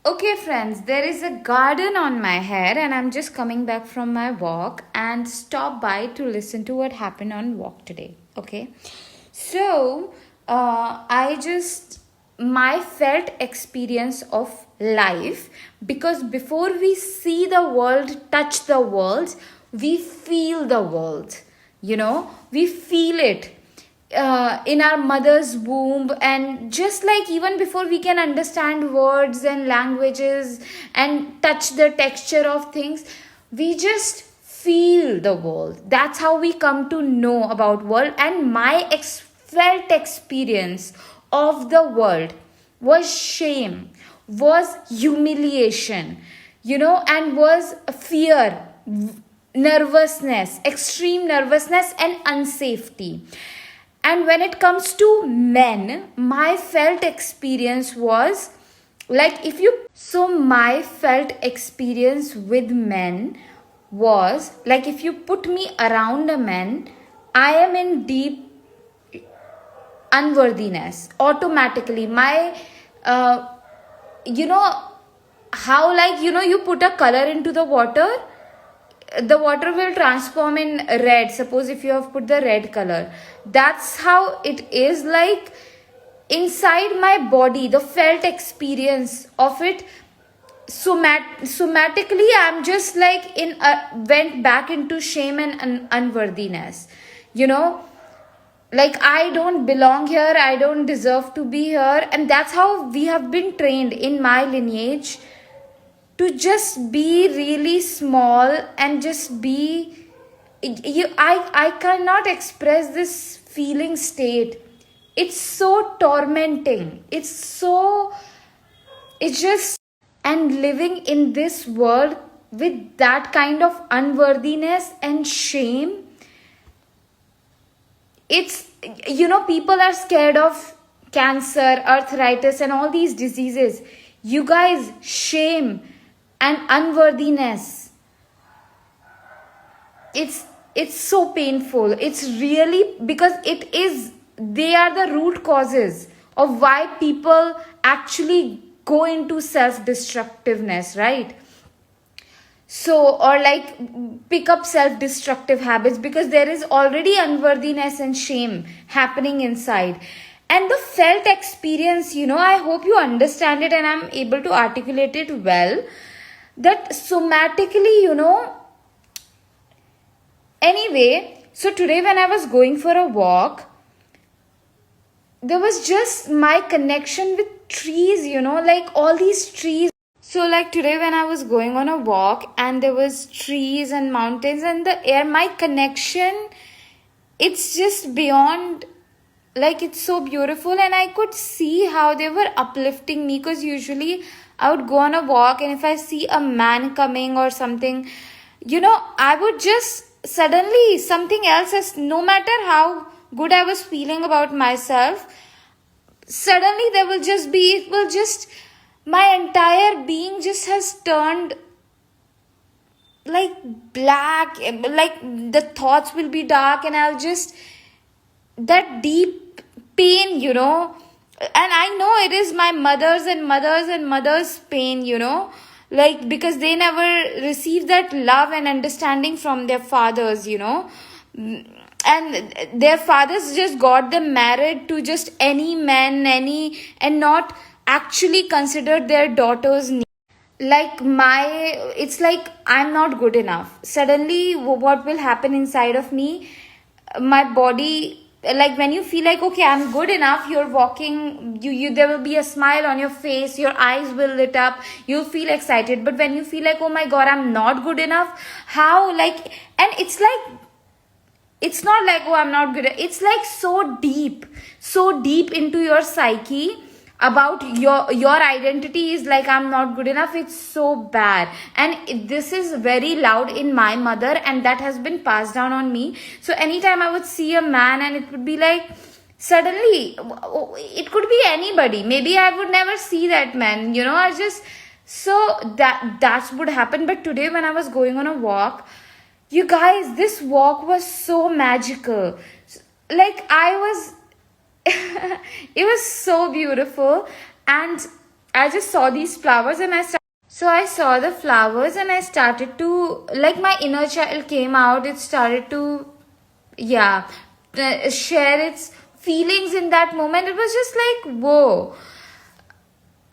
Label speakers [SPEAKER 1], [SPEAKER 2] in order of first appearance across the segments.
[SPEAKER 1] Okay, friends, there is a garden on my head, and I'm just coming back from my walk and stop by to listen to what happened on walk today. Okay, so I just my felt experience of life, because before we see the world, touch the world, we feel the world. We feel it in our mother's womb, and just like even before we can understand words and languages and touch the texture of things, we just feel the world. That's how we come to know about world. And my felt experience of the world was shame, was humiliation, and was fear, nervousness, extreme nervousness, and unsafety. And when it comes to men, my felt experience was like if you so my felt experience with men was like if you put me around a man, I am in deep unworthiness automatically. My you know how, like, you put a color into the water, the water will transform in red. Suppose if you have put the red color, that's how it is. Like inside my body, the felt experience of it, somatically, I'm just like went back into shame and unworthiness. you know like I don't belong here, I don't deserve to be here. And that's how we have been trained in my lineage, to just be really small and just be I cannot express this feeling state. It's so tormenting, it's just, and living in this world with that kind of unworthiness and shame. It's, people are scared of cancer, arthritis, and all these diseases. You guys, shame and unworthiness, it's so painful. It's really, because they are the root causes of why people actually go into self-destructiveness, right? So, or like pick up self-destructive habits, because there is already unworthiness and shame happening inside. And the felt experience, I hope you understand it and I'm able to articulate it well, that somatically, anyway. So today when I was going for a walk, there was just my connection with trees, like all these trees. So like today when I was going on a walk, and there was trees and mountains and the air, my connection, it's just beyond, like it's so beautiful. And I could see how they were uplifting me, because usually I would go on a walk, and if I see a man coming or something, I would just suddenly something else has, no matter how good I was feeling about myself, suddenly there will just be, it will just, my entire being just has turned like black, like the thoughts will be dark, and I'll just, that deep pain, and I know it is my mother's pain, like because they never received that love and understanding from their fathers, and their fathers just got them married to just any man, and not actually considered their daughters' needs. Like it's like I'm not good enough. Suddenly what will happen inside of me, my body, like when you feel like, okay, I'm good enough, you're walking, you there will be a smile on your face, your eyes will lit up, you'll feel excited. But when you feel like, oh my god, I'm not good enough, how, like, and it's like, it's not like, oh, I'm not good, it's like so deep into your psyche, about your identity is like, I'm not good enough. It's so bad, and this is very loud in my mother, and that has been passed down on me. So anytime I would see a man, and it would be like, suddenly, it could be anybody, maybe I would never see that man, I just, so that's what happened. But today when I was going on a walk, you guys, this walk was so magical. Like I was it was so beautiful. And I just saw these flowers and so I saw the flowers and I started to, like, my inner child came out. It started to, yeah, share its feelings in that moment. It was just like, whoa.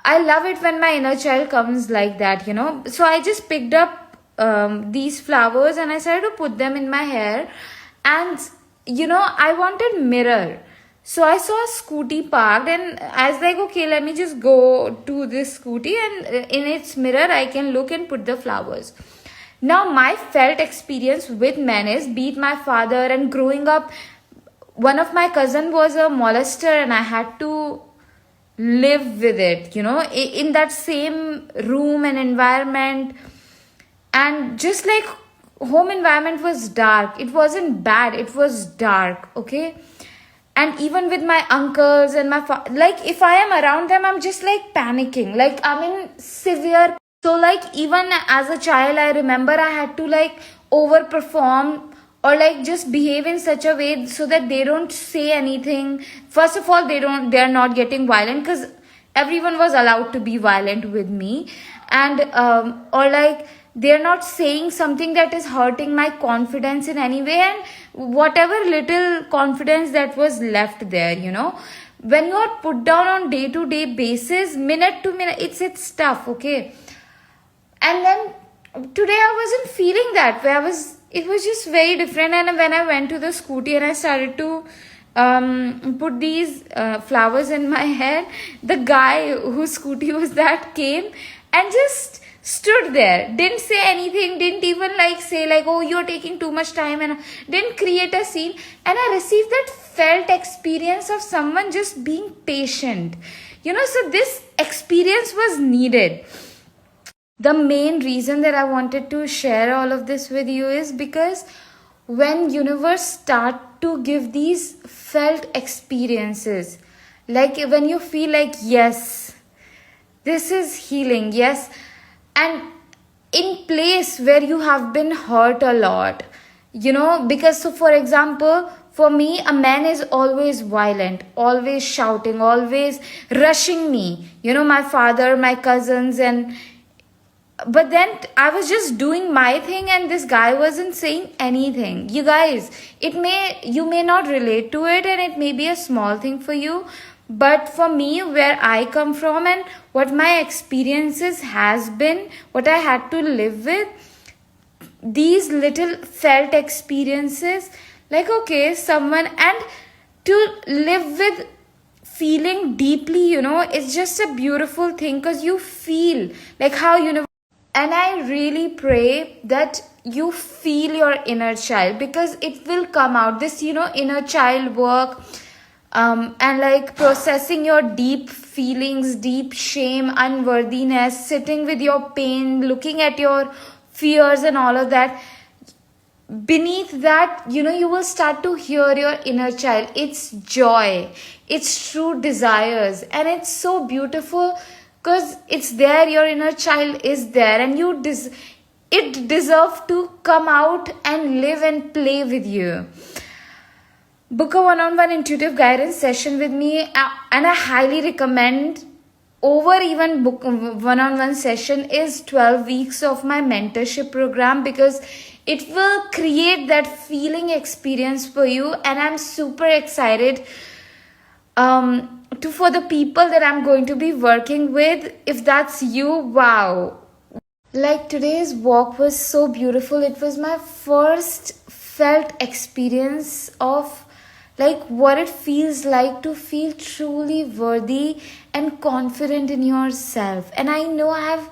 [SPEAKER 1] I love it when my inner child comes like that, So I just picked up these flowers and I started to put them in my hair. And, I wanted mirror. So I saw a scooty parked and I was like, okay, let me just go to this scooty and in its mirror, I can look and put the flowers. Now, my felt experience with men is, be it my father and growing up, one of my cousin was a molester and I had to live with it, in that same room and environment. And just like home environment was dark, it wasn't bad, it was dark, okay? And even with my uncles and like if I am around them, I'm just like panicking, like I'm in severe. So like even as a child, I remember I had to like overperform or like just behave in such a way so that they don't say anything. First of all, they're not getting violent, because everyone was allowed to be violent with me. And or like they're not saying something that is hurting my confidence in any way, and whatever little confidence that was left there, when you are put down on day-to-day basis, minute to minute, it's tough, okay? And then today I wasn't feeling that way. It was just very different. And when I went to the scooty and I started to put these flowers in my hair, the guy whose scooty was that came and just stood there, didn't say anything, didn't even like say like, oh, you're taking too much time, and didn't create a scene. And I received that felt experience of someone just being patient, so this experience was needed. The main reason that I wanted to share all of this with you is because when universe start to give these felt experiences, like when you feel like, yes, this is healing, yes, and in place where you have been hurt a lot, because so for example, for me, a man is always violent, always shouting, always rushing me, my father, my cousins, but then I was just doing my thing and this guy wasn't saying anything. You guys, you may not relate to it and it may be a small thing for you, but for me, where I come from and what my experiences has been, what I had to live with, these little felt experiences, like, okay, someone, and to live with feeling deeply, it's just a beautiful thing, because you feel like how, and I really pray that you feel your inner child, because it will come out. This, inner child work, and like processing your deep feelings, deep shame, unworthiness, sitting with your pain, looking at your fears and all of that. Beneath that, you will start to hear your inner child. It's joy, it's true desires, and it's so beautiful. Because it's there, your inner child is there, and it deserves to come out and live and play with you. Book a one-on-one intuitive guidance session with me, and I highly recommend, over even book one-on-one session, is 12 weeks of my mentorship program, because it will create that feeling experience for you. And I'm super excited for the people that I'm going to be working with. If that's you, wow. Like, today's walk was so beautiful. It was my first felt experience of like what it feels like to feel truly worthy and confident in yourself. And I know I have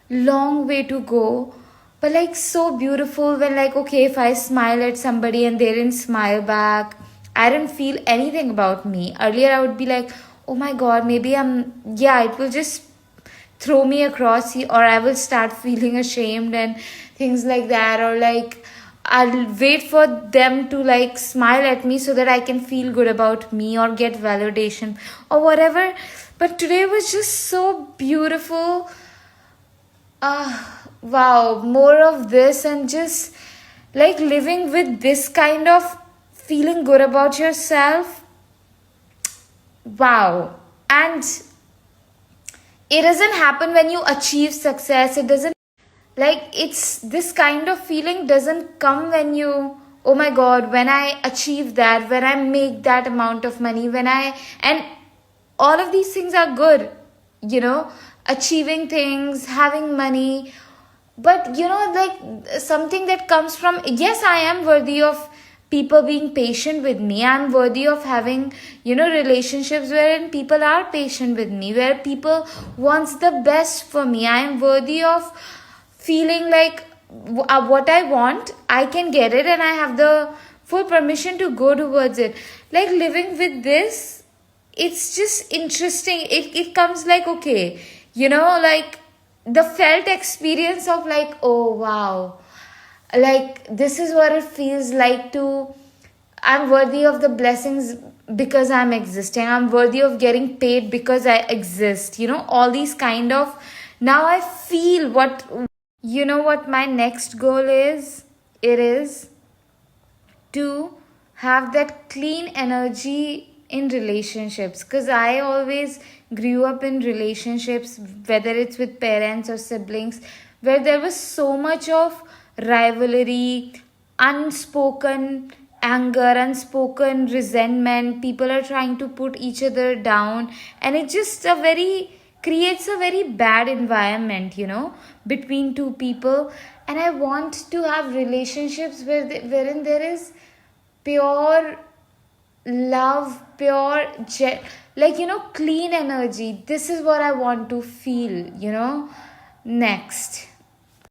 [SPEAKER 1] long way to go, but like so beautiful when, like, okay, if I smile at somebody and they didn't smile back, I didn't feel anything about me. Earlier I would be like, oh my god, maybe it will just throw me across, or I will start feeling ashamed and things like that, or like I'll wait for them to like smile at me so that I can feel good about me or get validation or whatever. But today was just so beautiful. Wow, more of this, and just like living with this kind of feeling good about yourself. Wow. And it doesn't happen when you achieve success. It doesn't, like, it's this kind of feeling doesn't come when you, oh my god, when I achieve that, when I make that amount of money, when I, and all of these things are good, you know, achieving things, having money. But you know, like, something that comes from, yes, I am worthy of people being patient with me. I'm worthy of having, you know, relationships wherein people are patient with me, where people wants the best for me. I am worthy of feeling like what I want, I can get it, and I have the full permission to go towards it. Like, living with this, it's just interesting. It comes like, okay, you know, like, the felt experience of like, oh wow, like, this is what it feels like to, I'm worthy of the blessings because I'm existing. I'm worthy of getting paid because I exist. You know, all these kind of, now I feel what, you know what my next goal is? It is to have that clean energy in relationships, because I always grew up in relationships, whether it's with parents or siblings, where there was so much of rivalry, unspoken anger, unspoken resentment. People are trying to put each other down, and it just a very creates a very bad environment, you know, between two people. And I want to have relationships wherein there is pure love, pure like, you know, clean energy. This is what I want to feel, you know. Next,